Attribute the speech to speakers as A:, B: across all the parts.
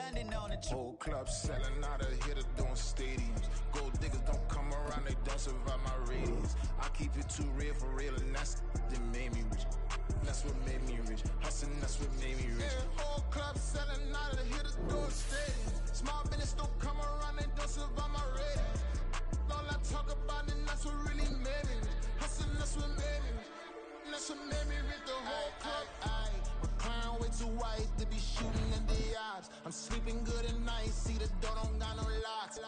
A: standing on the
B: whole club selling out of hitter doing stadiums. Gold diggers don't come around, they don't survive my radius. I keep it too real for real, and that's that made me rich. That's what made me rich. Hustling, that's what made me rich. Yeah, whole club selling out of the hitters doing stadiums. Small business don't come around, they don't survive my radius. All I talk about, and that's what really made me rich. Hustling, that's what made me rich. That's what made me rich. The whole club. My crown way too white to be shooting in the odds. I'm sleeping good at night. See the door don't got no locks.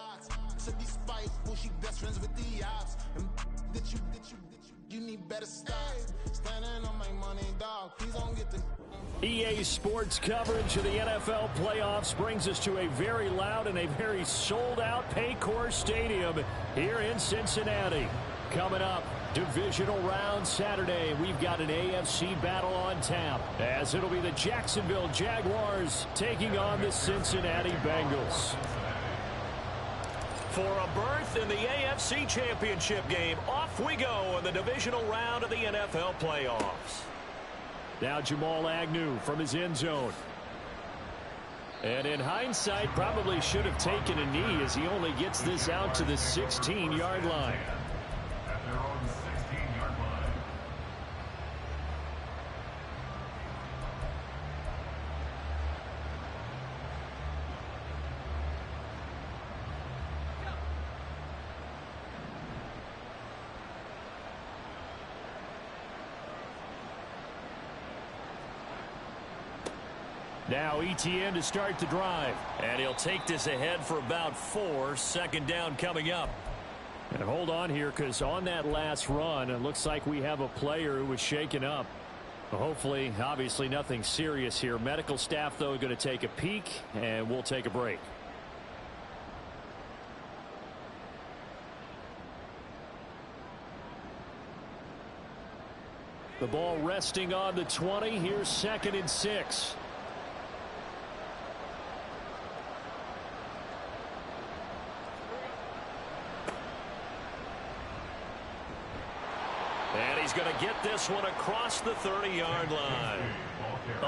B: To be spiteful, she best friends with the ops. And that you need better stop. Standing on my money, dog. Please don't get the.
C: EA Sports coverage of the NFL playoffs brings us to a very loud and a very sold-out Paycor Stadium here in Cincinnati. Coming up, divisional round Saturday. We've got an AFC battle on tap, as it'll be the Jacksonville Jaguars taking on the Cincinnati Bengals.
D: For a berth in the AFC Championship game, off we go in the divisional round of the NFL playoffs.
C: Now Jamal Agnew from his end zone. And in hindsight, probably should have taken a knee as he only gets this out to the 16-yard line. Now ETN to start the drive.
D: And he'll take this ahead for about 4. Second down coming up.
C: And hold on here, because on that last run, it looks like we have a player who was shaken up. Hopefully, obviously nothing serious here. Medical staff, though, going to take a peek, and we'll take a break. The ball resting on the 20. Here's 2nd and 6.
D: And he's going to get this one across the 30-yard line.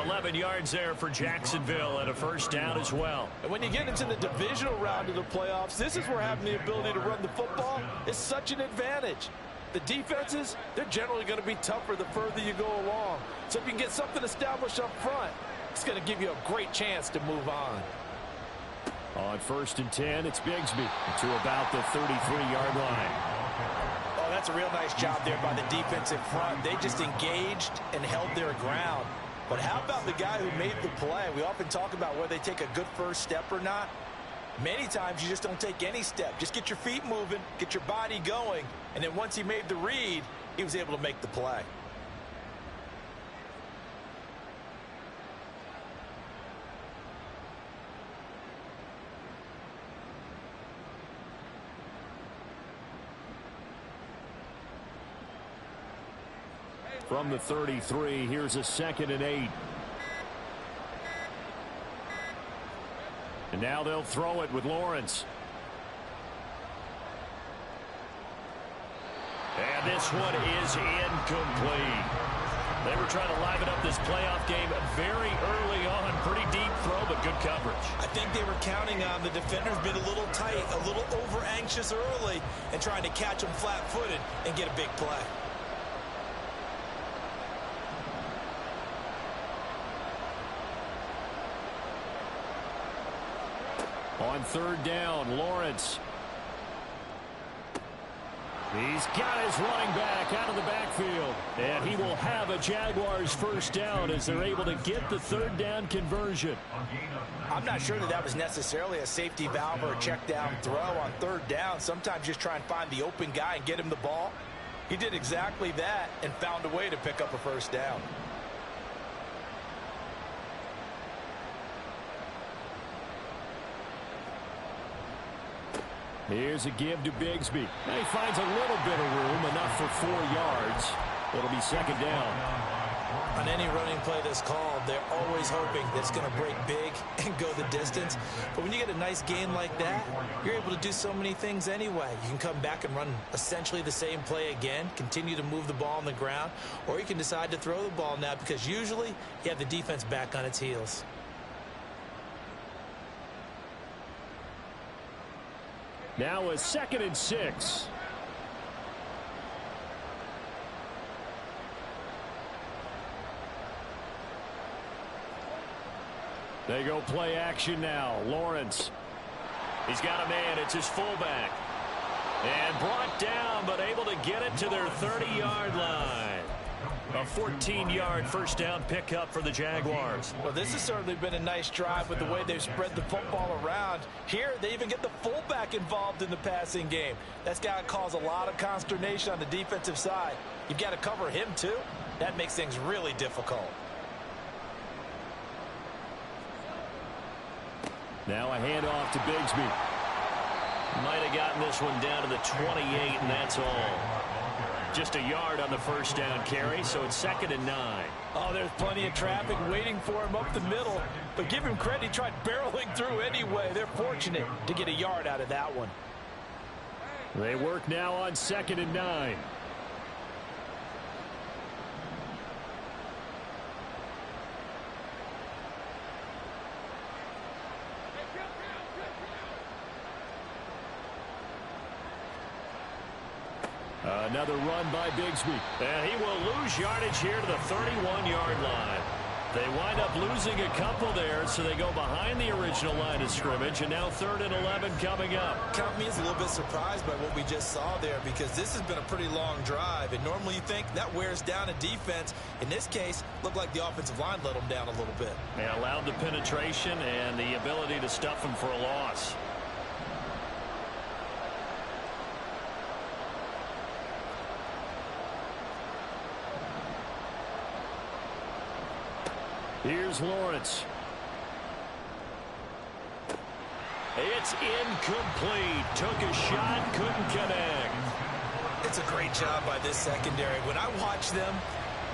D: 11 yards there for Jacksonville and a first down as well.
E: And when you get into the divisional round of the playoffs, this is where having the ability to run the football is such an advantage. The defenses, they're generally going to be tougher the further you go along. So if you can get something established up front, it's going to give you a great chance to move on.
C: On 1st and 10, it's Bigsby to about the 33-yard line.
E: Oh, that's a real nice job there by the defensive front. They just engaged and held their ground. But how about the guy who made the play? We often talk about whether they take a good first step or not. Many times you just don't take any step. Just get your feet moving, get your body going, and then once he made the read, he was able to make the play.
C: From the 33, here's a 2nd and 8. And now they'll throw it with Lawrence.
D: And this one is incomplete. They were trying to liven up this playoff game very early on. Pretty deep throw, but good coverage.
E: I think they were counting on the defenders being a little tight, a little over-anxious early, and trying to catch them flat-footed and get a big play.
C: On 3rd down, Lawrence. He's got his running back out of the backfield. And he will have a Jaguars first down as they're able to get the 3rd down conversion.
E: I'm not sure that was necessarily a safety valve or a check down throw on 3rd down. Sometimes just try and find the open guy and get him the ball. He did exactly that and found a way to pick up a first down.
C: Here's a give to Bigsby. Now he finds a little bit of room, enough for 4 yards. It'll be 2nd down.
E: On any running play that's called, they're always hoping that it's going to break big and go the distance. But when you get a nice gain like that, you're able to do so many things anyway. You can come back and run essentially the same play again, continue to move the ball on the ground, or you can decide to throw the ball now because usually you have the defense back on its heels.
C: Now a 2nd and 6. They go play action now. Lawrence.
D: He's got a man. It's his fullback. And brought down, but able to get it to their 30-yard line. A 14-yard first down pickup for the Jaguars.
E: Well, this has certainly been a nice drive with the way they've spread the football around. Here, they even get the fullback involved in the passing game. That's got to cause a lot of consternation on the defensive side. You've got to cover him, too. That makes things really difficult.
C: Now a handoff to Bigsby.
D: Might have gotten this one down to the 28, and that's all. Just a yard on the first down carry, so it's 2nd and 9.
E: Oh, there's plenty of traffic waiting for him up the middle. But give him credit, he tried barreling through anyway. They're fortunate to get a yard out of that one.
C: They work now on 2nd and 9. Another run by Bigsby.
D: And he will lose yardage here to the 31-yard line. They wind up losing a couple there, so they go behind the original line of scrimmage, and now 3rd and 11 coming up.
E: Count me as a little bit surprised by what we just saw there, because this has been a pretty long drive, and normally you think that wears down a defense. In this case, looked like the offensive line let them down a little bit.
D: They allowed the penetration and the ability to stuff them for a loss.
C: Here's Lawrence.
D: It's incomplete. Took a shot, couldn't connect.
E: It's a great job by this secondary. When I watch them,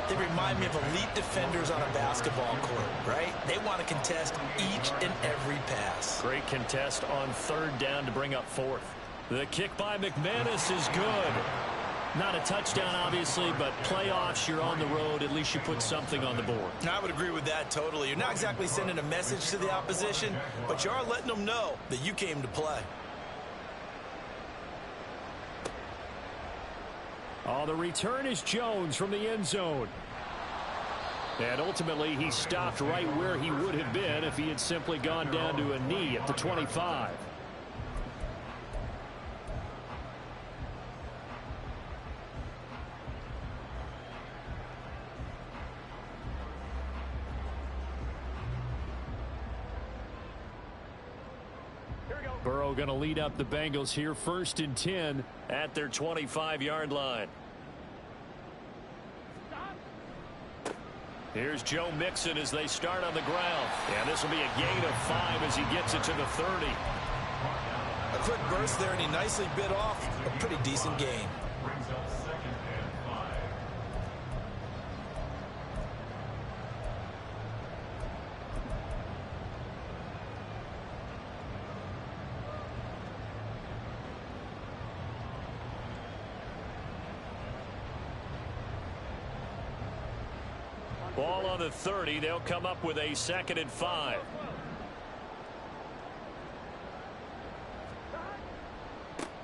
E: they remind me of elite defenders on a basketball court, right? They want to contest each and every pass.
D: Great contest on 3rd down to bring up 4th. The kick by McManus is good. Not a touchdown, obviously, but playoffs, you're on the road. At least you put something on the board.
E: I would agree with that totally. You're not exactly sending a message to the opposition, but you are letting them know that you came to play.
C: Oh, the return is Jones from the end zone. And ultimately, he stopped right where he would have been if he had simply gone down to a knee at the 25. Burrow going to lead up the Bengals here, 1st and 10
D: at their 25-yard line. Here's Joe Mixon as they start on the ground. And this will be a gain of 5 as he gets it to the 30.
E: A quick burst there, and he nicely bit off a pretty decent gain.
D: Ball on the 30. They'll come up with a 2nd and 5.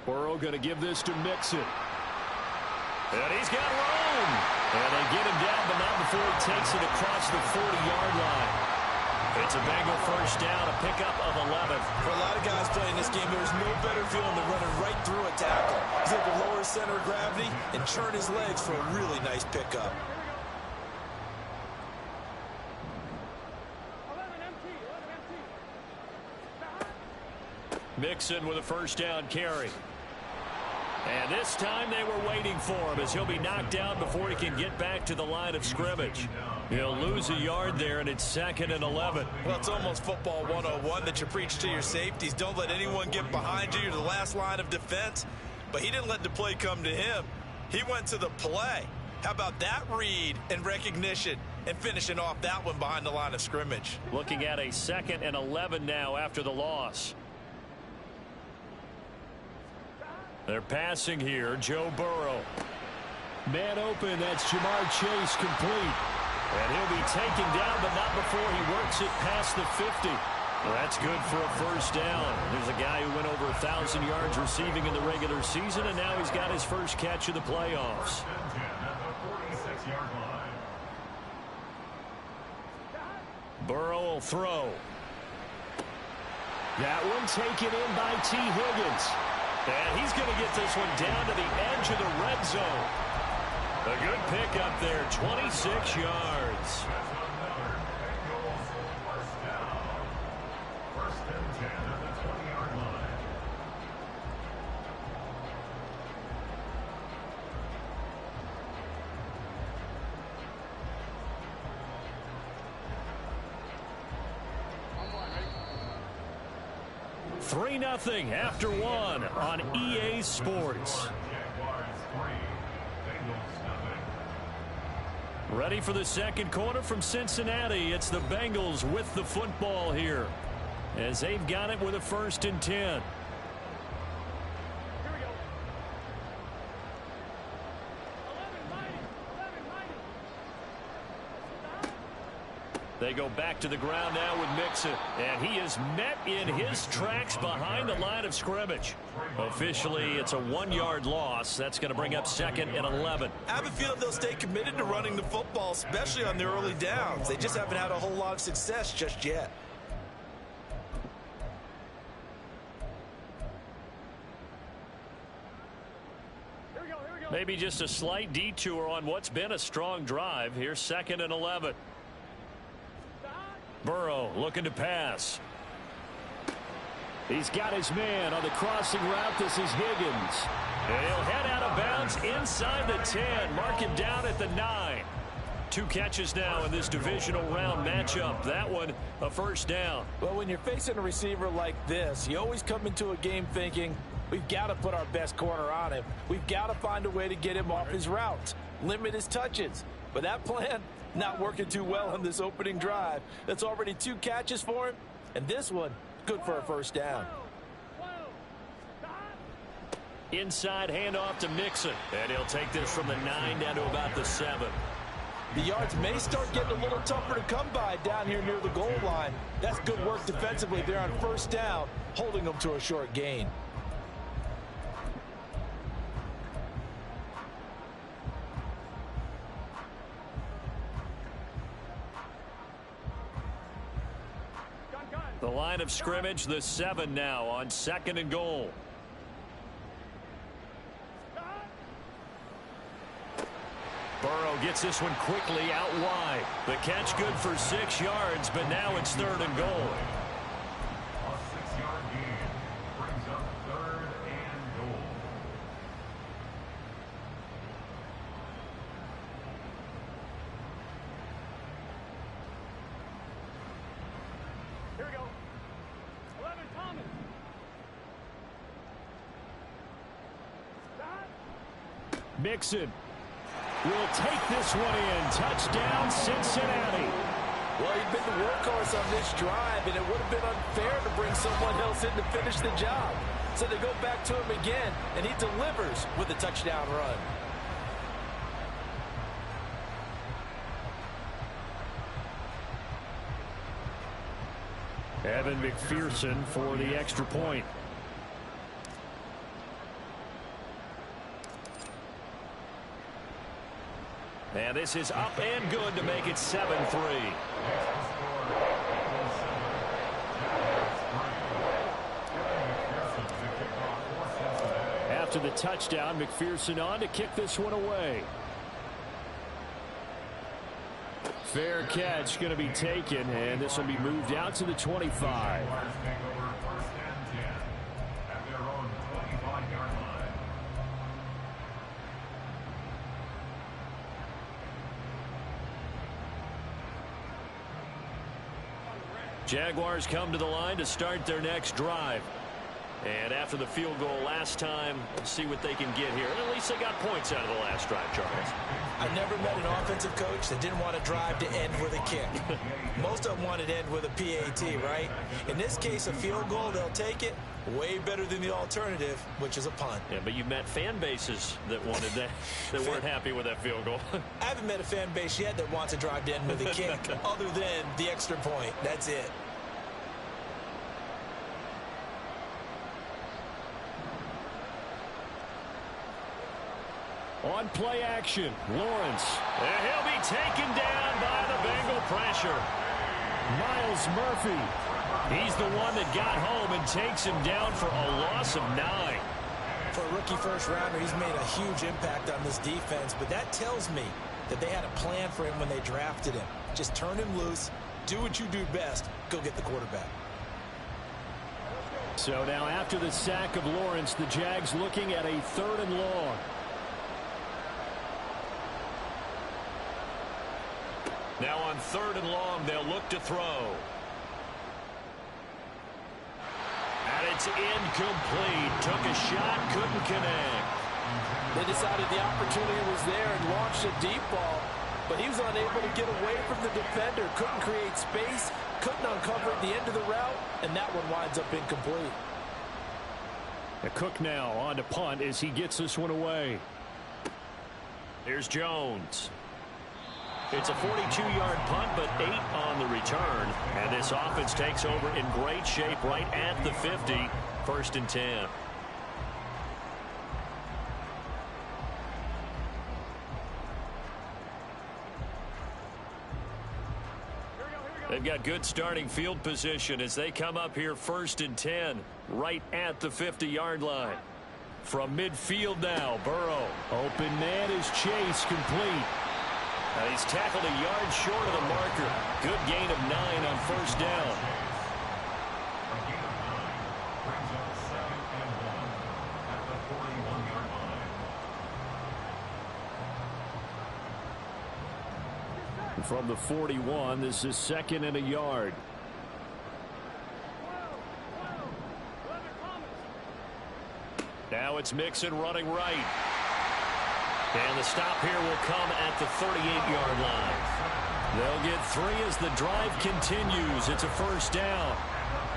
C: Burrow going to give this to Mixon.
D: And he's got room.
C: And they get him down, but not before he takes it across the 40-yard line.
D: It's a Bengal first down, a pickup of 11.
E: For a lot of guys playing this game, there's no better feeling than running right through a tackle. He's able to lower his center of gravity and churn his legs for a really nice pickup.
D: Mixon with a first down carry. And this time they were waiting for him as he'll be knocked down before he can get back to the line of scrimmage. He'll lose a yard there, and it's 2nd and 11.
E: Well, it's almost football 101 that you preach to your safeties. Don't let anyone get behind you. You're the last line of defense. But he didn't let the play come to him. He went to the play. How about that read and recognition and finishing off that one behind the line of scrimmage?
D: Looking at a 2nd and 11 now after the loss. They're passing here. Joe Burrow.
C: Man open. That's Jamar Chase complete.
D: And he'll be taken down, but not before he works it past the 50.
C: That's good for a first down. There's a guy who went over 1,000 yards receiving in the regular season, and now he's got his first catch of the playoffs. Burrow will throw. That one taken in by T. Higgins. And he's going to get this one down to the edge of the red zone. A good pickup there, 26 yards. Three 3-0 after one on EA Sports. Ready for the second quarter from Cincinnati. It's the Bengals with the football here as they've got it with a 1st and 10. They go back to the ground now with Mixon, and he is met in his tracks behind the line of scrimmage. Officially, it's a 1-yard loss. That's going to bring up 2nd and 11.
E: I have a feeling they'll stay committed to running the football, especially on their early downs. They just haven't had a whole lot of success just yet.
C: Maybe just a slight detour on what's been a strong drive. Here's 2nd and 11. Burrow looking to pass. He's got his man on the crossing route. This is Higgins. And he'll head out of bounds inside the 10. Mark him down at the 9. 2 catches now in this divisional round matchup. That one a first down.
E: Well, when you're facing a receiver like this, you always come into a game thinking, we've got to put our best corner on him. We've got to find a way to get him off his routes, limit his touches. But that plan, not working too well on this opening drive. That's already 2 catches for him, and this one, good for a first down.
C: Inside handoff to Mixon, and he'll take this from the 9 down to about the 7.
E: The yards may start getting a little tougher to come by down here near the goal line. That's good work defensively there on first down, holding them to a short gain.
C: The line of scrimmage, the 7 now on 2nd and goal. Burrow gets this one quickly out wide. The catch good for 6 yards, but now it's 3rd and goal.
A: A 6-yard gain brings up 3rd and goal.
F: Here we go. 11, Thomas.
C: Mixon will take this one in. Touchdown, Cincinnati.
E: Well, he'd been the workhorse on this drive, and it would have been unfair to bring someone else in to finish the job. So they go back to him again, and he delivers with a touchdown run.
C: Evan McPherson for the extra point. And this is up and good to make it 7-3. After the touchdown, McPherson on to kick this one away. Fair catch going to be taken, and this will be moved out to the 25. Jaguars come to the line to start their next drive. And after the field goal last time, let's see what they can get here. At least they got points out of the last drive, Charles.
E: I never met an offensive coach that didn't want to drive to end with a kick. Most of them wanted to end with a PAT, right? In this case, a field goal, they'll take it. Way better than the alternative, which is a punt.
C: Yeah, but you've met fan bases that wanted that, that weren't happy with that field goal.
E: I haven't met a fan base yet that wants to drive to end with a kick, other than the extra point. That's it.
C: On play action, Lawrence.
D: And he'll be taken down by the Bengal pressure.
C: Miles Murphy.
D: He's the one that got home and takes him down for a loss of 9.
E: For a rookie first-rounder, he's made a huge impact on this defense, but that tells me that they had a plan for him when they drafted him. Just turn him loose, do what you do best, go get the quarterback.
C: So now after the sack of Lawrence, the Jags looking at a 3rd and long.
D: Now on 3rd and long, they'll look to throw. And it's incomplete. Took a shot, couldn't connect.
G: They decided the opportunity was there and launched a deep ball, but he was unable to get away from the defender, couldn't create space, couldn't uncover at the end of the route, and that one winds up incomplete.
C: Cook now on to punt as he gets this one away.
D: Here's Jones. It's a 42-yard punt, but 8 on the return. And this offense takes over in great shape right at the 50. 1st and 10. They've got good starting field position as they come up here 1st and 10, right at the 50-yard line. From midfield now, Burrow.
C: Open man is Chase, complete.
D: And he's tackled a yard short of the marker. Good gain of 9 on 1st down.
A: A gain of 9 brings up 2nd and 1 at the 41-yard line.
C: From the 41, this is 2nd and a yard.
D: Now it's Mixon running right. And the stop here will come at the 38-yard line.
C: They'll get 3 as the drive continues. It's a 1st down.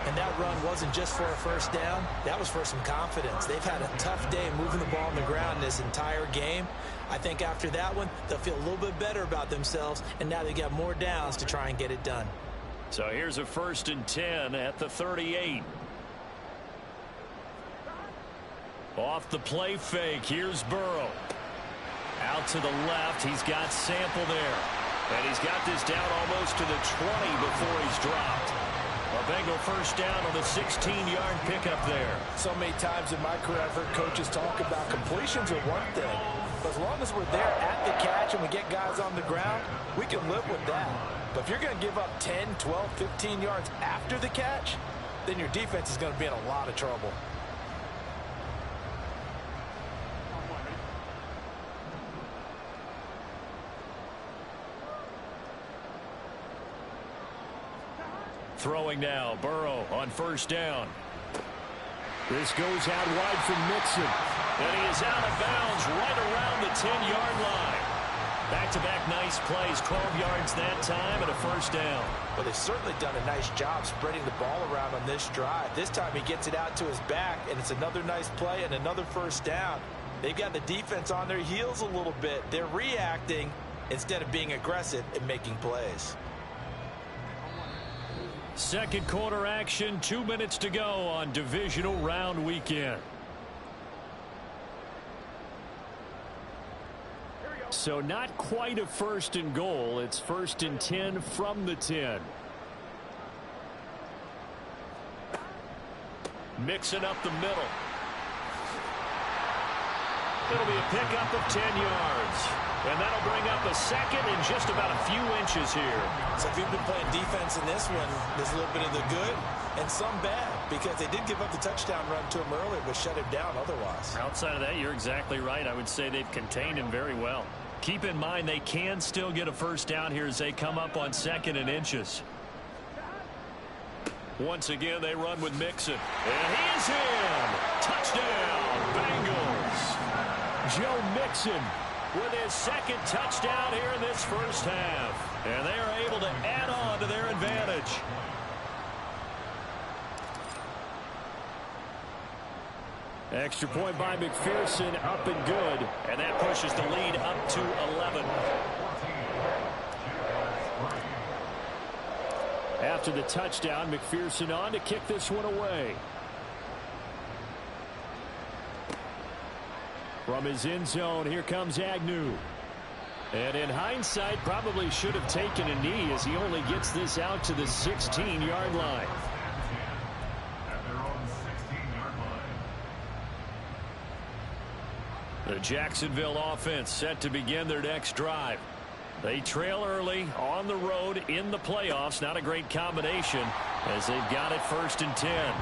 E: And that run wasn't just for a 1st down. That was for some confidence. They've had a tough day moving the ball on the ground this entire game. I think after that one, they'll feel a little bit better about themselves, and now they got more downs to try and get it done.
D: So here's a 1st and 10 at the 38. Off the play fake, here's Burrow. Out to the left, he's got Sample there. And he's got this down almost to the 20 before he's dropped. A Bengal 1st down on the 16-yard pickup there.
G: So many times in my career I've heard coaches talk about completions are one thing, but as long as we're there at the catch and we get guys on the ground, we can live with that. But if you're going to give up 10, 12, 15 yards after the catch, then your defense is going to be in a lot of trouble.
D: Throwing now, Burrow on 1st down.
C: This goes out wide from Mixon.
D: And he is out of bounds right around the 10-yard line. Back-to-back nice plays, 12 yards that time and a 1st down.
E: Well, they've certainly done a nice job spreading the ball around on this drive. This time he gets it out to his back, and it's another nice play and another 1st down. They've got the defense on their heels a little bit. They're reacting instead of being aggressive and making plays.
D: 2nd quarter action, 2 minutes to go on divisional round weekend.
C: So not quite a 1st and goal. It's 1st and 10 from the 10.
D: Mixing up the middle. It'll be a pickup of 10 yards. And that'll bring up a 2nd and just about a few inches here.
E: So if you've been playing defense in this one, there's a little bit of the good and some bad, because they did give up the touchdown run to him earlier, but shut him down otherwise.
D: Outside of that, you're exactly right. I would say they've contained him very well. Keep in mind they can still get a 1st down here as they come up on 2nd and inches. Once again, they run with Mixon. And he's in. Touchdown, Bengals.
C: Joe Mixon
D: with his 2nd touchdown here in this 1st half. And they are able to add on to their advantage.
C: Extra point by McPherson, up and good.
D: And that pushes the lead up to 11.
C: After the touchdown, McPherson on to kick this one away. From his end zone, here comes Agnew. And in hindsight, probably should have taken a knee as he only gets this out to the 16-yard line.
A: At their own 16-yard line.
C: The Jacksonville offense set to begin their next drive. They trail early on the road in the playoffs. Not a great combination as they've got it 1st and 10.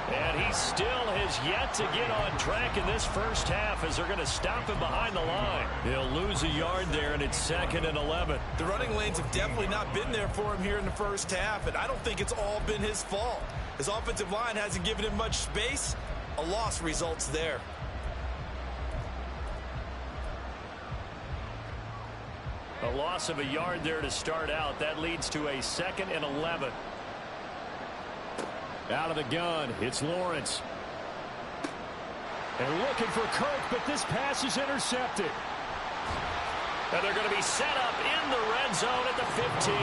C: And he still has yet to get on track in this first half as they're going to stop him behind the line. He'll lose a yard there, and it's 2nd and 11.
G: The running lanes have definitely not been there for him here in the first half, and I don't think it's all been his fault. His offensive line hasn't given him much space. A loss results there.
C: A loss of a yard there to start out. That leads to a 2nd and 11. Out of the gun, it's Lawrence. And looking for Kirk, but this pass is intercepted.
D: And they're going to be set up in the red zone at the 15.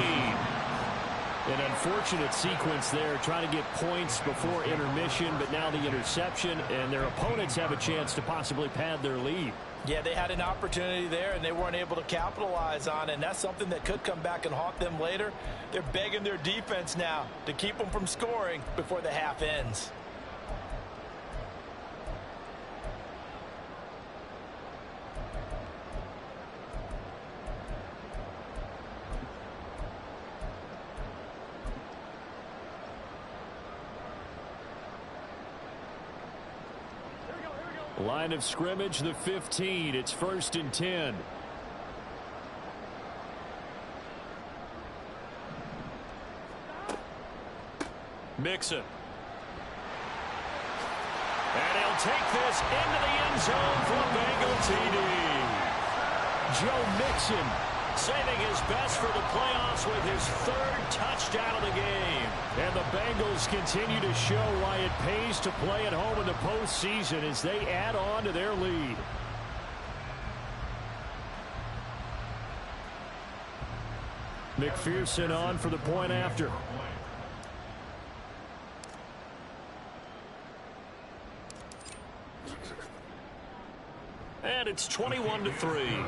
C: An unfortunate sequence there, trying to get points before intermission, but now the interception, and their opponents have a chance to possibly pad their lead.
G: Yeah, they had an opportunity there, and they weren't able to capitalize on it, and that's something that could come back and haunt them later. They're begging their defense now to keep them from scoring before the half ends.
C: Line of scrimmage, the 15. It's 1st and 10.
D: Mixon. And he'll take this into the end zone for a Bengal TD.
C: Joe Mixon
D: Saving his best for the playoffs with his 3rd touchdown of the game.
C: And the Bengals continue to show why it pays to play at home in the postseason as they add on to their lead. McPherson on for the point after.
D: And it's 21-3.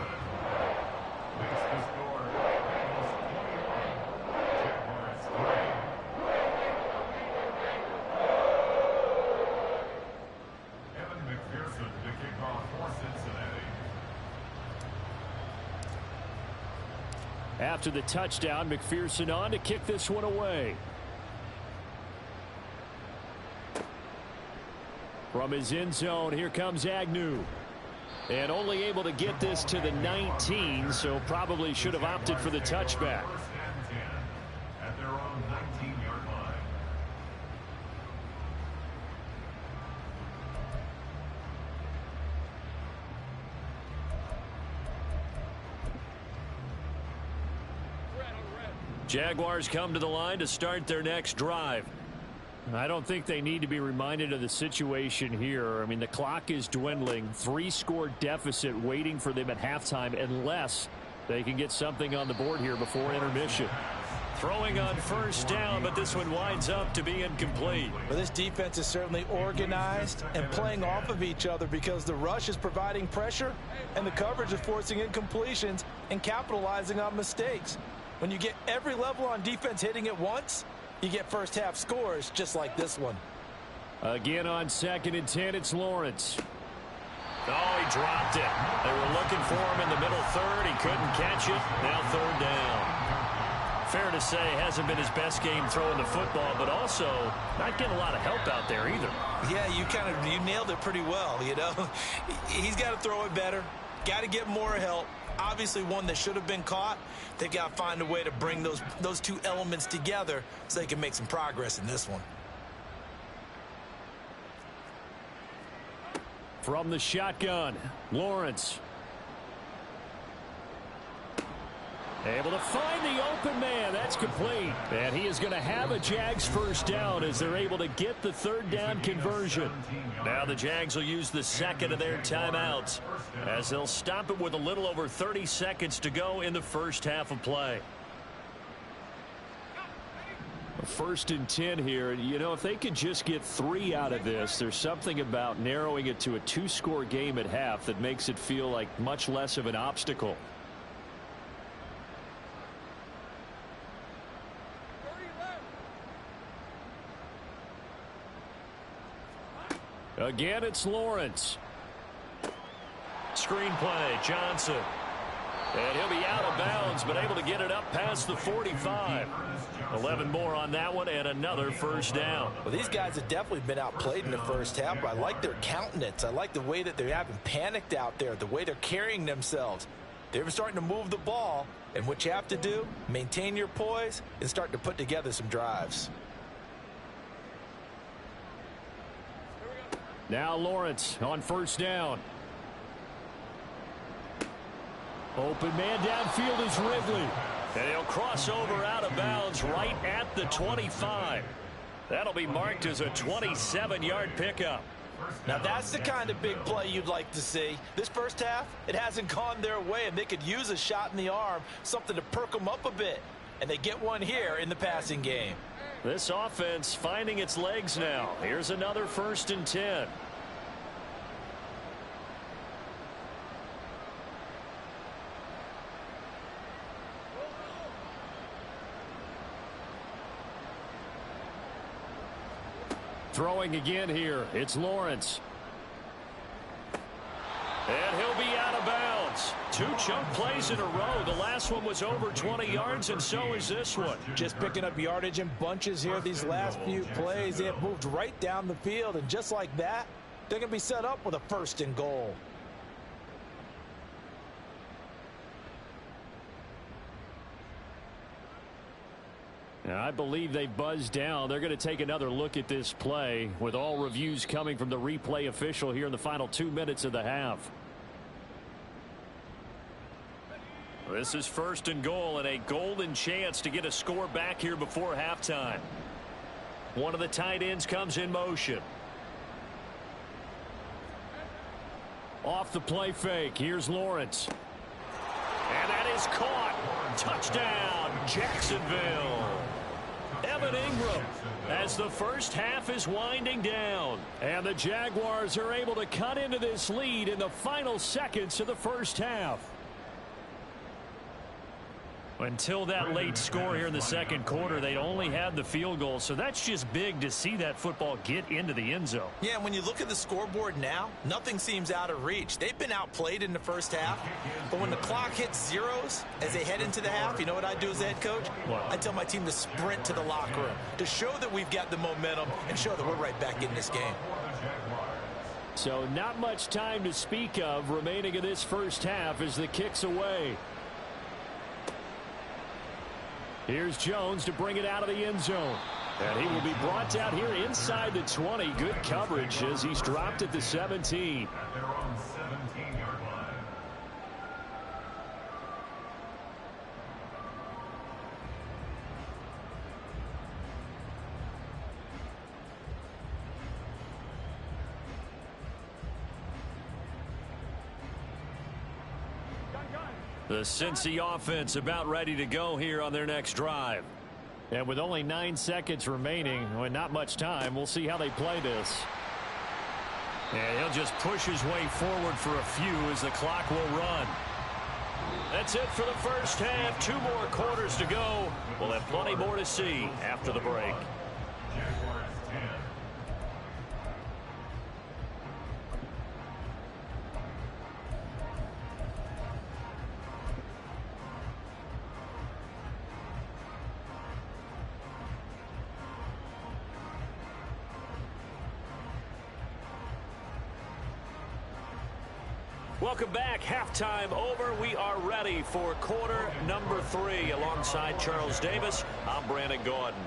C: After the touchdown, McPherson on to kick this one away. From his end zone, here comes Agnew. And only able to get this to the 19, so probably should have opted for the touchback.
A: At their own 19-yard line.
D: Jaguars come to the line to start their next drive.
C: I don't think they need to be reminded of the situation here. I mean, the clock is dwindling. 3-score deficit waiting for them at halftime unless they can get something on the board here before intermission.
D: Throwing on first down, but this one winds up to be incomplete.
G: Well, this defense is certainly organized and playing off of each other because the rush is providing pressure and the coverage is forcing incompletions and capitalizing on mistakes. When you get every level on defense hitting at once, you get first half scores just like this one.
C: Again on 2nd and 10, it's Lawrence.
D: Oh, he dropped it. They were looking for him in the middle 3rd. He couldn't catch it. Now 3rd down. Fair to say, hasn't been his best game throwing the football, but also not getting a lot of help out there either.
G: Yeah, you nailed it pretty well, you know. He's got to throw it better. Got to get more help. Obviously one that should have been caught. They've got to find a way to bring those two elements together so they can make some progress in this one.
C: From the shotgun, Lawrence. Able to find the open man. That's complete. And he is going to have a Jags first down as they're able to get the 3rd down conversion.
D: Now the Jags will use the 2nd of their timeouts as they'll stop it with a little over 30 seconds to go in the first half of play.
C: First and 10 here. You know, if they could just get 3 out of this, there's something about narrowing it to a 2-score game at half that makes it feel like much less of an obstacle. Again, it's Lawrence.
D: Screenplay, Johnson. And he'll be out of bounds, but able to get it up past the 45. 11 more on that one, and another first down.
E: Well, these guys have definitely been outplayed in the first half, but I like their countenance. I like the way that they haven't panicked out there, the way they're carrying themselves. They're starting to move the ball, and what you have to do, maintain your poise and start to put together some drives.
C: Now Lawrence on first down. Open man downfield is Ridley.
D: And he'll cross over out of bounds right at the 25. That'll be marked as a 27-yard pickup.
E: Now that's the kind of big play you'd like to see. This first half, it hasn't gone their way, and they could use a shot in the arm, something to perk them up a bit. And they get one here in the passing game.
D: This offense finding its legs now. Here's another first and 10.
C: Throwing again here, it's Lawrence.
D: And he'll be out of bounds. 2 chunk plays in a row. The last one was over 20 yards, and so is this one.
E: Just picking up yardage in bunches here these last few plays. They have moved right down the field, and just like that, they're going to be set up with a first and goal.
C: Now, I believe they buzzed down. They're going to take another look at this play with all reviews coming from the replay official here in the final 2 minutes of the half.
D: This is first and goal and a golden chance to get a score back here before halftime. One of the tight ends comes in motion.
C: Off the play fake. Here's Lawrence.
D: And that is caught. Touchdown, Jacksonville. Evan Ingram as the first half is winding down.
C: And the Jaguars are able to cut into this lead in the final seconds of the first half.
D: Until that late score here in the second quarter, they only had the field goal, so that's just big to see that football get into the end zone.
E: Yeah, when you look at the scoreboard now, nothing seems out of reach. They've been outplayed in the first half, but when the clock hits zeros as they head into the half, you know what I do as the head coach?
D: What?
E: I tell my team to sprint to the locker room to show that we've got the momentum and show that we're right back in this game.
C: So not much time to speak of remaining in this first half as the kick's away. Here's Jones to bring it out of the end zone. And he will be brought down here inside the 20. Good coverage as he's dropped at the 17.
A: At their own 17-yard line.
D: The Cincy offense about ready to go here on their next drive.
C: And with only 9 seconds remaining, and not much time, we'll see how they play this.
D: And he'll just push his way forward for a few as the clock will run. That's it for the first half. 2 more quarters to go. We'll have plenty more to see after the break.
A: Jaguars 10.
D: Welcome back. Halftime over. We are ready for quarter number 3. Alongside Charles Davis, I'm Brandon Gordon.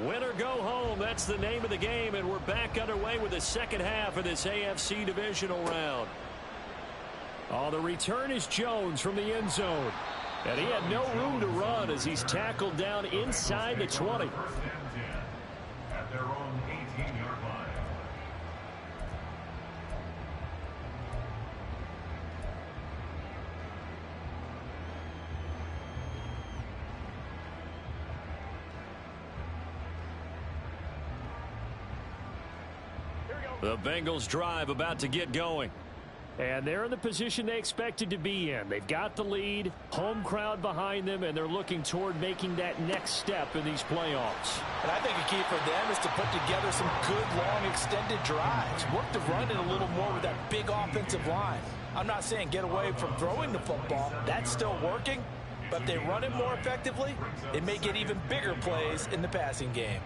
C: Win or go home, that's the name of the game, and we're back underway with the second half of this AFC divisional round. Oh, the return is Jones from the end zone. And he had no room to run as he's tackled down inside the 20.
A: First and 10 at their own 18-yard line.
D: The Bengals drive about to get going.
C: And they're in the position they expected to be in. They've got the lead, home crowd behind them, and they're looking toward making that next step in these playoffs.
G: And I think a key for them is to put together some good, long, extended drives. Work the run in a little more with that big offensive line. I'm not saying get away from throwing the football. That's still working. But if they run it more effectively, it may get even bigger plays in the passing game.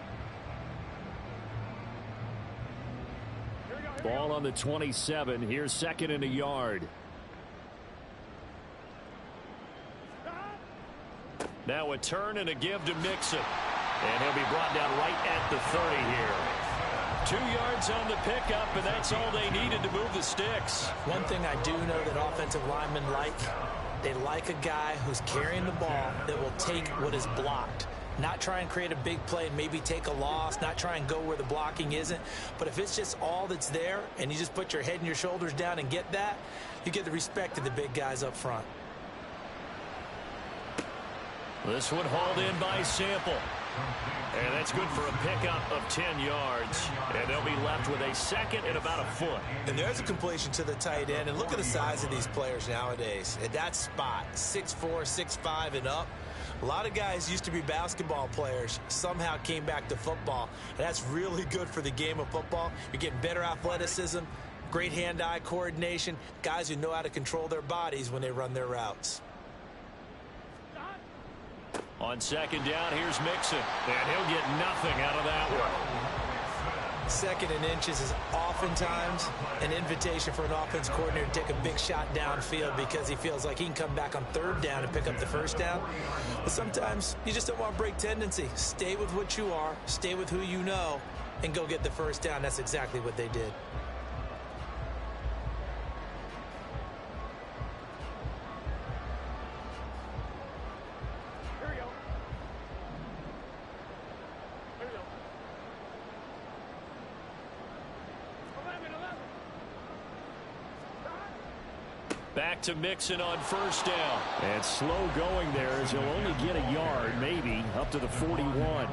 C: Ball on the 27. Here's second and a yard.
D: Now a turn and a give to Mixon. And he'll be brought down right at the 30 here. 2 yards on the pickup, and that's all they needed to move the sticks.
G: One thing I do know that offensive linemen like, they like a guy who's carrying the ball that will take what is blocked. Not try and create a big play and maybe take a loss, not try and go where the blocking isn't. But if it's just all that's there and you just put your head and your shoulders down and get that, you get the respect of the big guys up front.
D: This one hauled in by Sample. And that's good for a pickup of 10 yards. And they'll be left with a second and about a foot.
G: And there's a completion to the tight end. And look at the size of these players nowadays. At that spot, 6'4", 6'5", and up. A lot of guys used to be basketball players, somehow came back to football. And that's really good for the game of football. You're getting better athleticism, great hand-eye coordination, guys who know how to control their bodies when they run their routes.
D: On second down, here's Mixon. And he'll get nothing out of that one.
G: Second and inches is oftentimes an invitation for an offense coordinator to take a big shot downfield because he feels like he can come back on third down and pick up the first down. But sometimes you just don't want to break tendency. Stay with what you are, stay with who you know, and go get the first down. That's exactly what they did.
D: Back to Mixon on first down.
C: And slow going there as he'll only get a yard, maybe, up to the 41.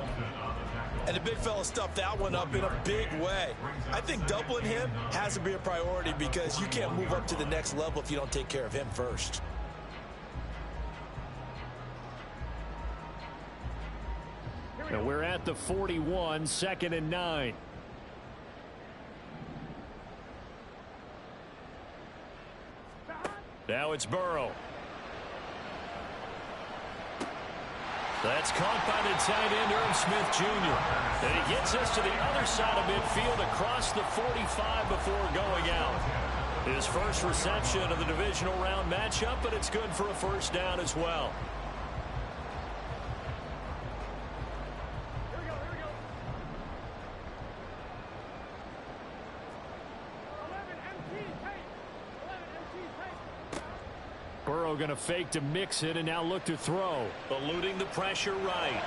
G: And the big fella stuffed that one up in a big way. I think doubling him has to be a priority because you can't move up to the next level if you don't take care of him first.
C: And we're at the 41, second and 9.
D: Now it's Burrow. That's caught by the tight end, Irv Smith Jr. And he gets us to the other side of midfield across the 45 before going out. His first reception of the divisional round matchup, but it's good for a first down as well.
C: Burrow going to fake to Mixon and now look to throw.
D: Eluding the pressure right.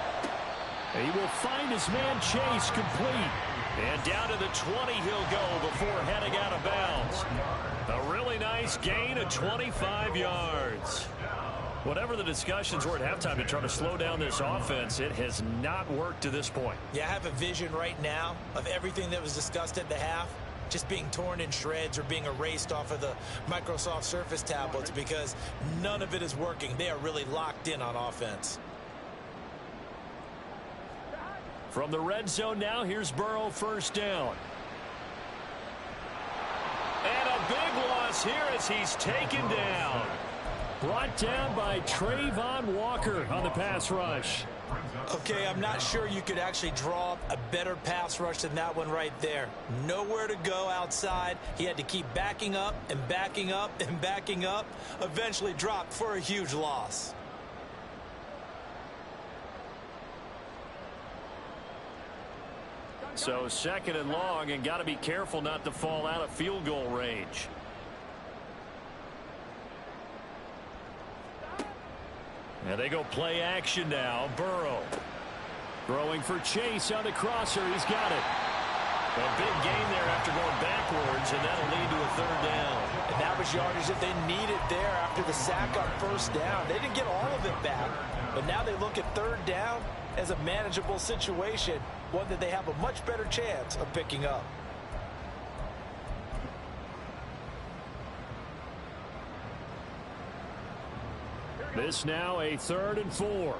C: He will find his man Chase complete.
D: And down to the 20 he'll go before heading out of bounds. A really nice gain of 25 yards. Whatever the discussions were at halftime to try to slow down this offense, it has not worked to this point.
G: Yeah, I have a vision right now of everything that was discussed at the half just being torn in shreds or being erased off of the Microsoft Surface tablets because none of it is working. They are really locked in on offense.
C: From the red zone now, here's Burrow first down.
D: And a big loss here as he's taken down.
C: Brought down by Trayvon Walker on the pass rush.
G: Okay, I'm not sure you could actually draw a better pass rush than that one right there. Nowhere to go outside. He had to keep backing up and backing up and backing up. Eventually dropped for a huge loss.
D: So second and long, and got to be careful not to fall out of field goal range. And they go play action now. Burrow
C: throwing for Chase on the crosser. He's got it.
D: A big gain there after going backwards, and that'll lead to a third down.
G: And that was yardage that they needed there after the sack on first down. They didn't get all of it back, but now they look at third down as a manageable situation, one that they have a much better chance of picking up.
C: This now a 3rd and 4.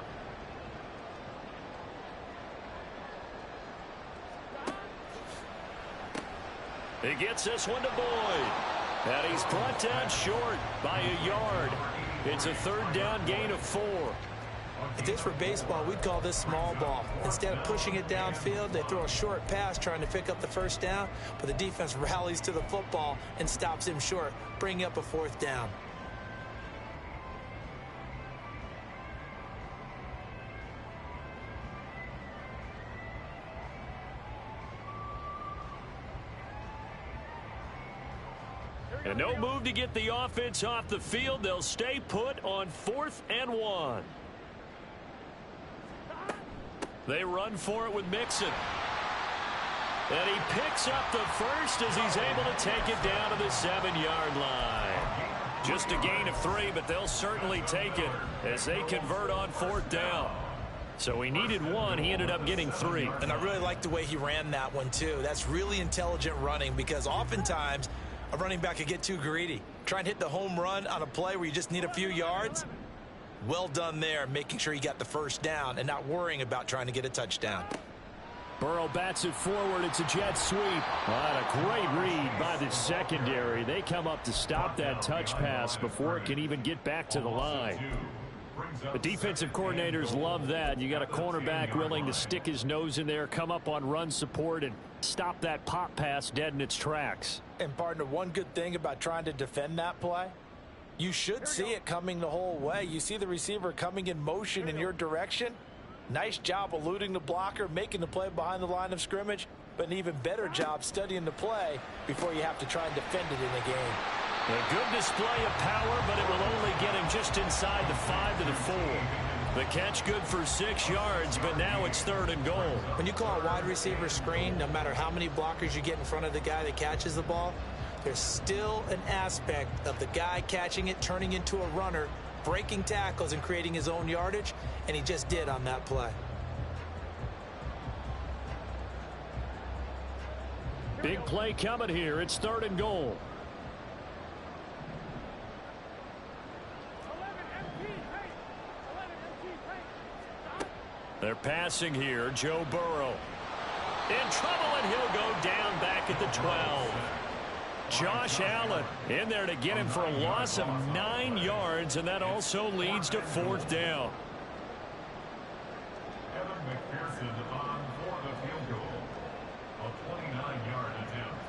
C: He gets this one to Boyd. And he's brought down short by a yard. It's a 3rd down gain of 4.
G: If this were baseball, we'd call this small ball. Instead of pushing it downfield, they throw a short pass trying to pick up the 1st down, but the defense rallies to the football and stops him short, bringing up a 4th down.
C: And no move to get the offense off the field. They'll stay put on 4th and 1. They run for it with Mixon. And he picks up the 1st as he's able to take it down to the 7-yard line. Just a gain of 3, but they'll certainly take it as they convert on 4th down. So he needed 1. He ended up getting 3.
G: And I really like the way he ran that one, too. That's really intelligent running because oftentimes a running back could get too greedy. Try and hit the home run on a play where you just need a few yards. Well done there, making sure he got the 1st down and not worrying about trying to get a touchdown.
C: Burrow bats it forward. It's a jet sweep. A great read by the secondary. They come up to stop that touch pass before it can even get back to the line. The defensive coordinators love that. You got a cornerback willing to stick his nose in there, come up on run support, and stop that pop pass dead in its tracks.
G: And, partner, one good thing about trying to defend that play, you should see it coming the whole way. You see the receiver coming in motion in your direction. Nice job eluding the blocker, making the play behind the line of scrimmage, but an even better job studying the play before you have to try and defend it in a game.
C: A good display of power, but it will only get him just inside the 5 to the 4. The catch good for 6 yards, but now it's 3rd and goal.
G: When you call a wide receiver screen, no matter how many blockers you get in front of the guy that catches the ball, there's still an aspect of the guy catching it, turning into a runner, breaking tackles and creating his own yardage, and he just did on that play.
C: Big play coming here. It's 3rd and goal. They're passing here. Joe Burrow in trouble, and he'll go down back at the 12. Josh Allen in there to get him for a loss of 9 yards, and that also leads to 4th down.
A: Evan McPherson on for the field goal. A 29-yard attempt.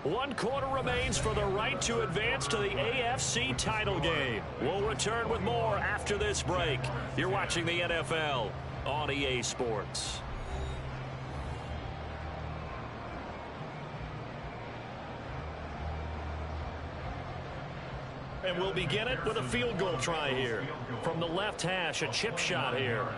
C: One quarter remains for the right to advance to the AFC title game. We'll return with more after this break. You're watching the NFL on EA Sports. And we'll begin it with a field goal try here. From the left hash, a chip shot here.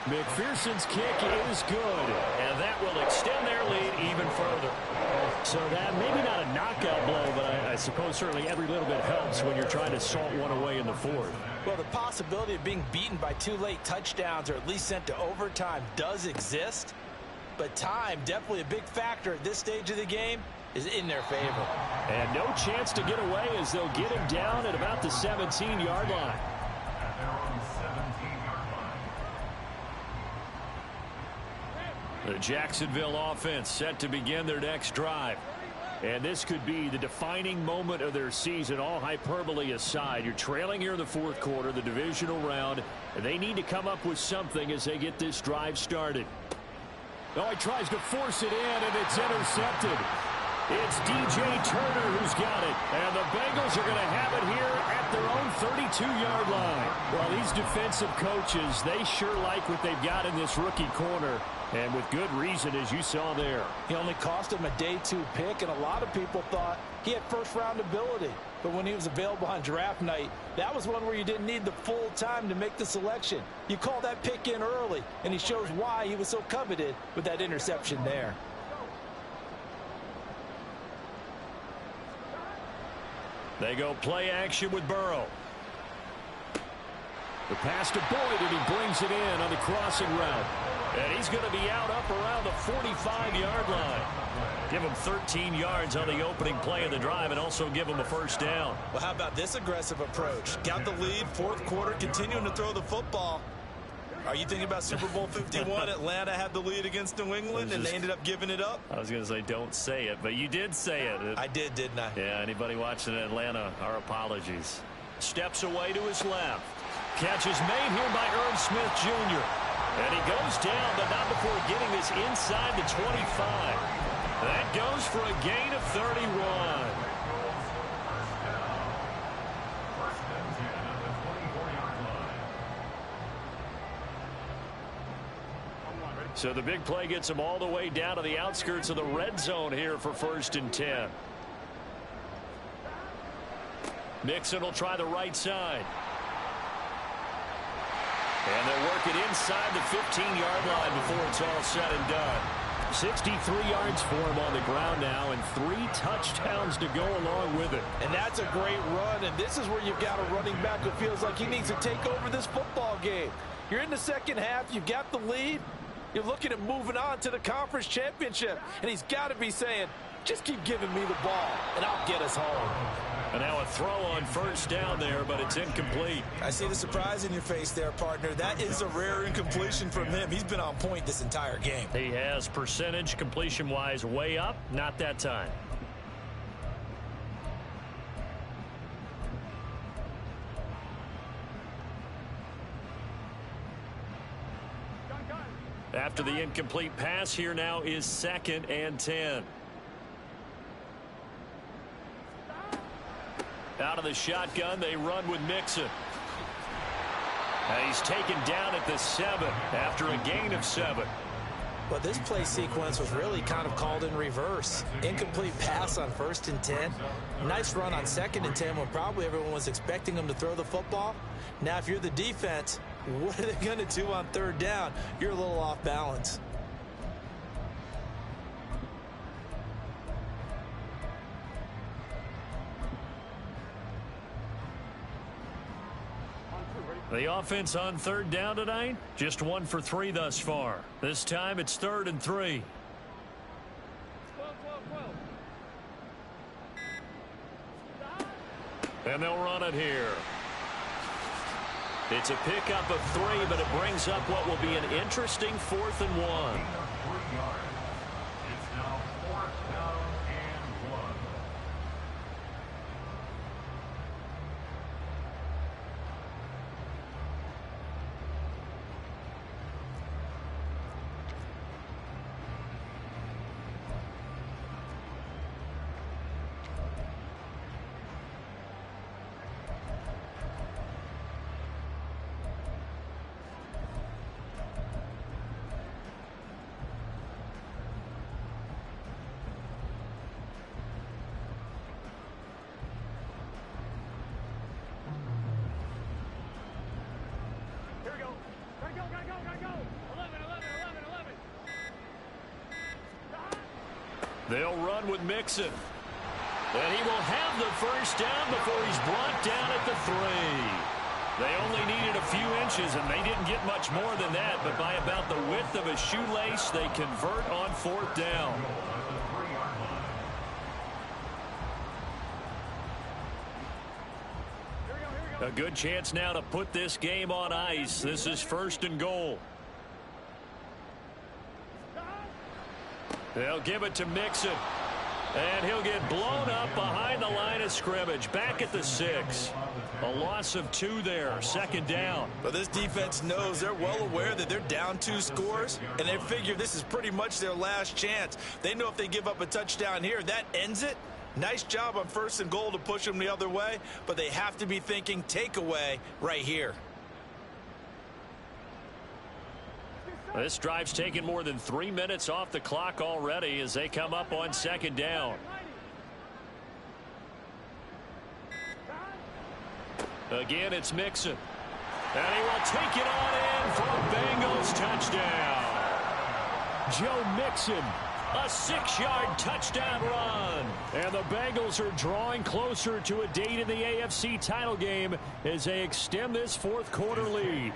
C: McPherson's kick is good, and that will extend their lead even further. So that maybe not a knockout blow, but I suppose certainly every little bit helps when you're trying to salt one away in the 4th.
G: Well, the possibility of being beaten by 2 late touchdowns or at least sent to overtime does exist, but time, definitely a big factor at this stage of the game, is in their favor.
C: And no chance to get away as they'll get him down at about the 17-yard line. The Jacksonville offense set to begin their next drive. And this could be the defining moment of their season, all hyperbole aside. You're trailing here in the 4th quarter, the divisional round, and they need to come up with something as they get this drive started. Oh, he tries to force it in, and it's intercepted. It's DJ Turner who's got it. And the Bengals are going to have it here at their own 32-yard line. Well, these defensive coaches, they sure like what they've got in this rookie corner. And with good reason, as you saw there.
G: He only cost him a day 2 pick, and a lot of people thought he had first-round ability. But when he was available on draft night, that was one where you didn't need the full time to make the selection. You call that pick in early, and he shows why he was so coveted with that interception there.
C: They go play action with Burrow. The pass to Boyd, and he brings it in on the crossing route. And he's going to be out up around the 45-yard line. Give him 13 yards on the opening play of the drive and also give him a first down.
E: Well, how about this aggressive approach? Got the lead, fourth quarter, continuing to throw the football. Are you thinking about Super Bowl 51? Atlanta had the lead against New England, and they ended up giving it up?
D: I was going to say don't say it, but you did say it.
E: I did, didn't I?
D: Yeah, anybody watching Atlanta, our apologies. Steps away to his left. Catch is made here by Irv Smith Jr. And he goes down, but not before getting this inside the 25. That goes for a gain of 31. So the big play gets him all the way down to the outskirts of the red zone here for 1st and 10. Mixon will try the right side. And they'll work it inside the 15-yard line before it's all said and done. 63 yards for him on the ground now, and 3 touchdowns to go along with it.
G: And that's a great run, and this is where you've got a running back who feels like he needs to take over this football game. You're in the second half, you've got the lead, you're looking at moving on to the conference championship, and he's got to be saying, just keep giving me the ball, and I'll get us home.
D: And now a throw on first down there, but it's incomplete.
E: I see the surprise in your face there, partner. That is a rare incompletion from him. He's been on point this entire game.
D: He has percentage completion-wise way up, not that time. After the incomplete pass, here now is 2nd and 10. Out of the shotgun, they run with Mixon. And he's taken down at the 7 after a gain of 7.
G: But this play sequence was really kind of called in reverse. Incomplete pass on 1st and 10. Nice run on 2nd and 10 when probably everyone was expecting him to throw the football. Now, if you're the defense, what are they going to do on 3rd down? You're a little off balance.
D: The offense on 3rd down tonight, just 1 for 3 thus far. This time it's 3rd and 3.
F: 12.
D: And they'll run it here. It's a pickup of 3, but it brings up what will be an interesting 4th and 1.
A: It's now 4th down and 1.
D: They'll run with Mixon. And he will have the first down before he's brought down at the 3. They only needed a few inches, and they didn't get much more than that. But by about the width of a shoelace, they convert on 4th down. A good chance now to put this game on ice. This is 1st and goal. They'll give it to Mixon. And he'll get blown up behind the line of scrimmage. Back at the 6. A loss of 2 there. 2nd down.
E: But this defense knows, they're well aware that they're down 2 scores, and they figure this is pretty much their last chance. They know if they give up a touchdown here, that ends it. Nice job on 1st and goal to push them the other way, but they have to be thinking takeaway right here.
D: This drive's taken more than 3 minutes off the clock already as they come up on 2nd down. Again, it's Mixon. And he will take it on in for a Bengals touchdown.
C: Joe Mixon
D: A 6-yard touchdown run.
C: And the Bengals are drawing closer to a date in the AFC title game as they extend this fourth quarter lead.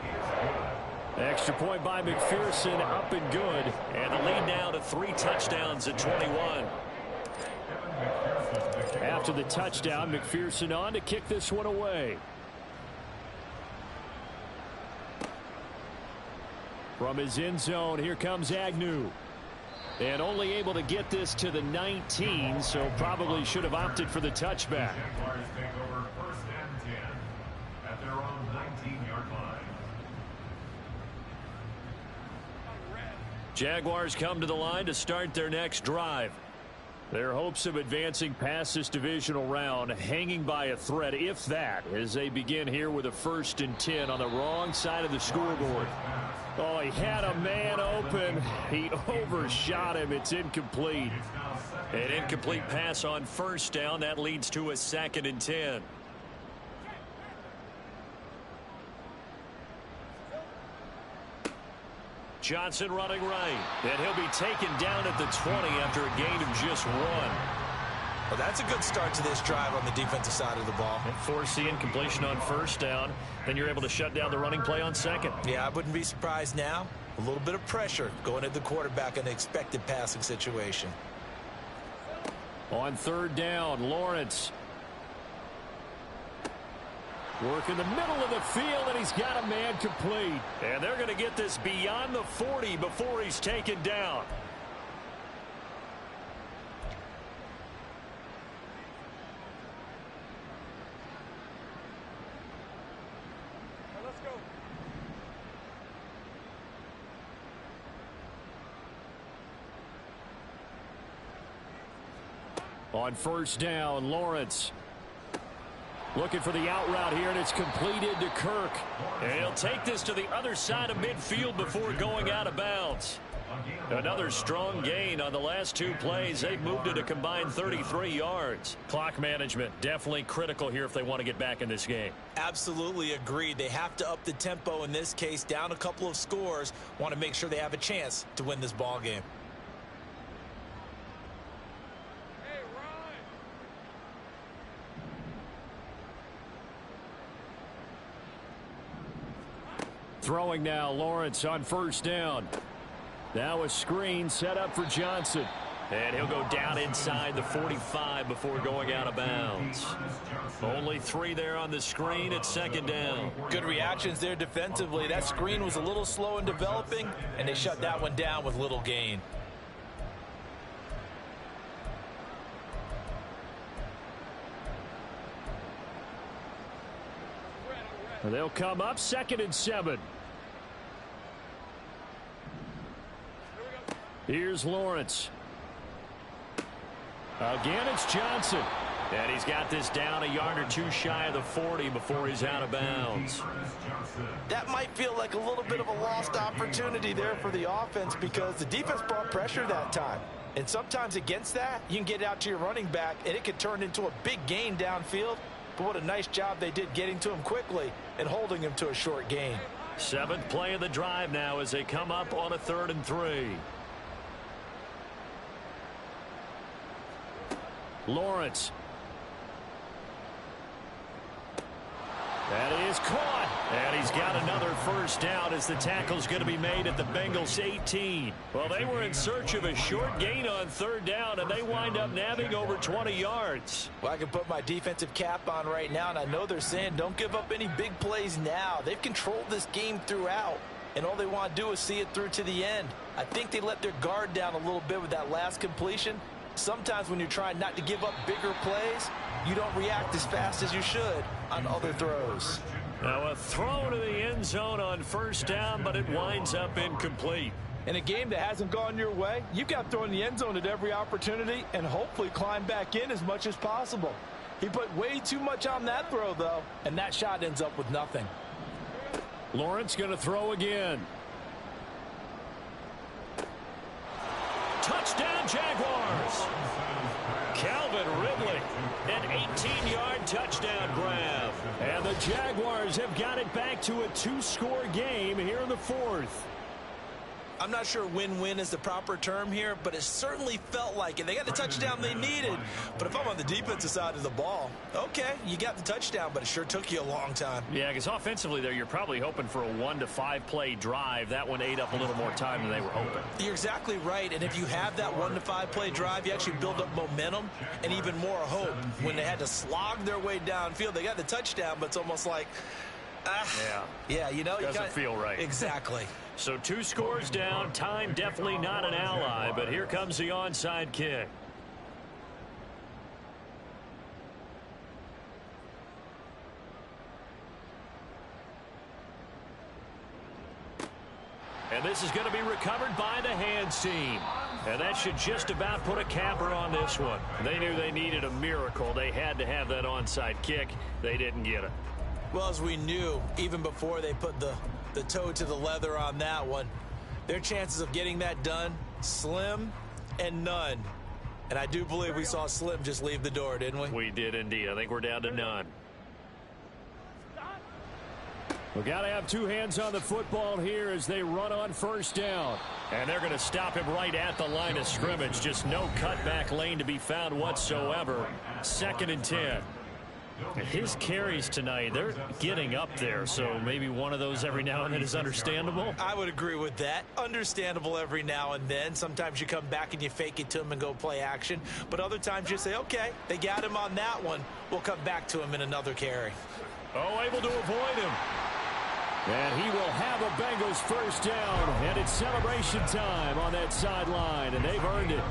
C: Extra point by McPherson, up and good.
D: And the lead now to 3 touchdowns at 21.
C: After the touchdown, McPherson on to kick this one away. From his end zone, here comes Agnew. And only able to get this to the 19, so probably should have opted for the touchback.
A: Jaguars take over 1st and 10 at their own 19-yard line.
D: Jaguars come to the line to start their next drive.
C: Their hopes of advancing past this divisional round hanging by a thread, if that, as they begin here with a 1st and 10 on the wrong side of the scoreboard. Oh, he had a man open. He overshot him. It's incomplete.
D: An incomplete pass on 1st down. That leads to a 2nd and 10. Johnson running right. And he'll be taken down at the 20 after a gain of just 1.
E: Well, that's a good start to this drive on the defensive side of the ball.
D: And force the incompletion on 1st down. Then you're able to shut down the running play on 2nd.
E: Yeah, I wouldn't be surprised now. A little bit of pressure going at the quarterback in an expected passing situation.
C: On 3rd down, Lawrence. Work in the middle of the field, and he's got a man complete.
D: And they're going to get this beyond the 40 before he's taken down.
F: Let's go.
C: On 1st down, Lawrence. Looking for the out route here, and it's completed to Kirk.
D: And he'll take this to the other side of midfield before going out of bounds. Another strong gain on the last 2 plays. They've moved it a combined 33 yards. Clock management definitely critical here if they want to get back in this game.
E: Absolutely agreed. They have to up the tempo in this case, down a couple of scores. Want to make sure they have a chance to win this ball game.
C: Throwing now, Lawrence on 1st down. Now a screen set up for Johnson.
D: And he'll go down inside the 45 before going out of bounds. Only 3 there on the screen at 2nd down.
E: Good reactions there defensively. That screen was a little slow in developing, and they shut that one down with little gain.
C: They'll come up 2nd and 7. Here's Lawrence. Again, it's Johnson.
D: And he's got this down a yard or 2 shy of the 40 before he's out of bounds.
G: That might feel like a little bit of a lost opportunity there for the offense because the defense brought pressure that time. And sometimes against that, you can get out to your running back, and it could turn into a big gain downfield. But what a nice job they did getting to him quickly and holding him to a short gain.
D: 7th play of the drive now as they come up on a 3rd and 3.
C: Lawrence. That is caught.
D: And he's got another 1st down as the tackle's going to be made at the Bengals 18. Well, they were in search of a short gain on 3rd down, and they wind up nabbing over 20 yards.
G: Well, I can put my defensive cap on right now, and I know they're saying don't give up any big plays now. They've controlled this game throughout, and all they want to do is see it through to the end. I think they let their guard down a little bit with that last completion. Sometimes when you're trying not to give up bigger plays, you don't react as fast as you should on other throws.
D: Now a throw to the end zone on 1st down, but it winds up incomplete.
G: In a game that hasn't gone your way, you've got to throw in the end zone at every opportunity and hopefully climb back in as much as possible. He put way too much on that throw, though, and that shot ends up with nothing.
C: Lawrence going to throw again.
D: Touchdown, Jaguars. Calvin Ridley, an 18-yard touchdown grab.
C: And the Jaguars have got it back to a 2-score game here in the 4th.
G: I'm not sure win-win is the proper term here, but it certainly felt like it. They got the touchdown they needed. But if I'm on the defensive side of the ball, okay, you got the touchdown, but it sure took you a long time.
D: Yeah, because offensively there, you're probably hoping for a 1 to 5 play drive. That one ate up a little more time than they were hoping.
G: You're exactly right, and if you have that 1 to 5 play drive, you actually build up momentum and even more hope. When they had to slog their way downfield, they got the touchdown, but it's almost like, yeah, you know,
D: doesn't feel right.
G: Exactly.
D: So 2 scores down. Time definitely not an ally, but here comes the onside kick. And this is going to be recovered by the hands team. And that should just about put a capper on this one. They knew they needed a miracle. They had to have that onside kick. They didn't get it.
G: Well, as we knew, even before they put the toe to the leather on that one, their chances of getting that done, slim and none. And I do believe we saw Slim just leave the door, didn't we?
D: We did indeed. I think we're down to none.
C: We got to have 2 hands on the football here as they run on first down.
D: And they're going to stop him right at the line of scrimmage. Just no cutback lane to be found whatsoever. 2nd and 10. His carries tonight, they're getting up there, so maybe one of those every now and then is understandable.
G: I would agree with that. Understandable every now and then. Sometimes you come back and you fake it to him and go play action. But other times you say, okay, they got him on that one. We'll come back to him in another carry.
D: Oh, able to avoid him.
C: And he will have a Bengals first down, and it's celebration time on that sideline, and they've earned it.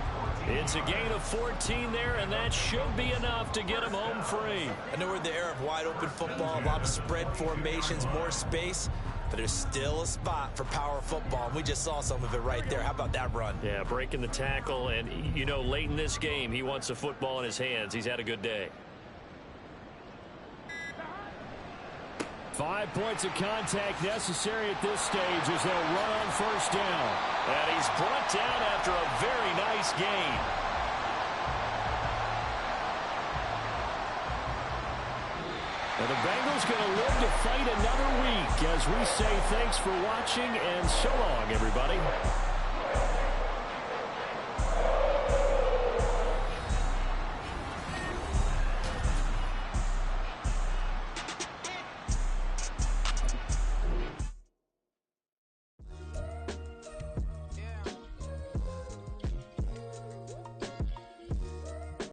D: It's a gain of 14 there, and that should be enough to get him home free.
G: I know we're in the era of wide-open football, a lot of spread formations, more space, but there's still a spot for power football, and we just saw some of it right there. How about that run?
D: Yeah, breaking the tackle, and, you know, late in this game, he wants the football in his hands. He's had a good day.
C: 5 points of contact necessary at this stage as they'll run on first down.
D: And he's brought down after a very nice gain.
C: And the Bengals going to live to fight another week as we say thanks for watching and so long, everybody.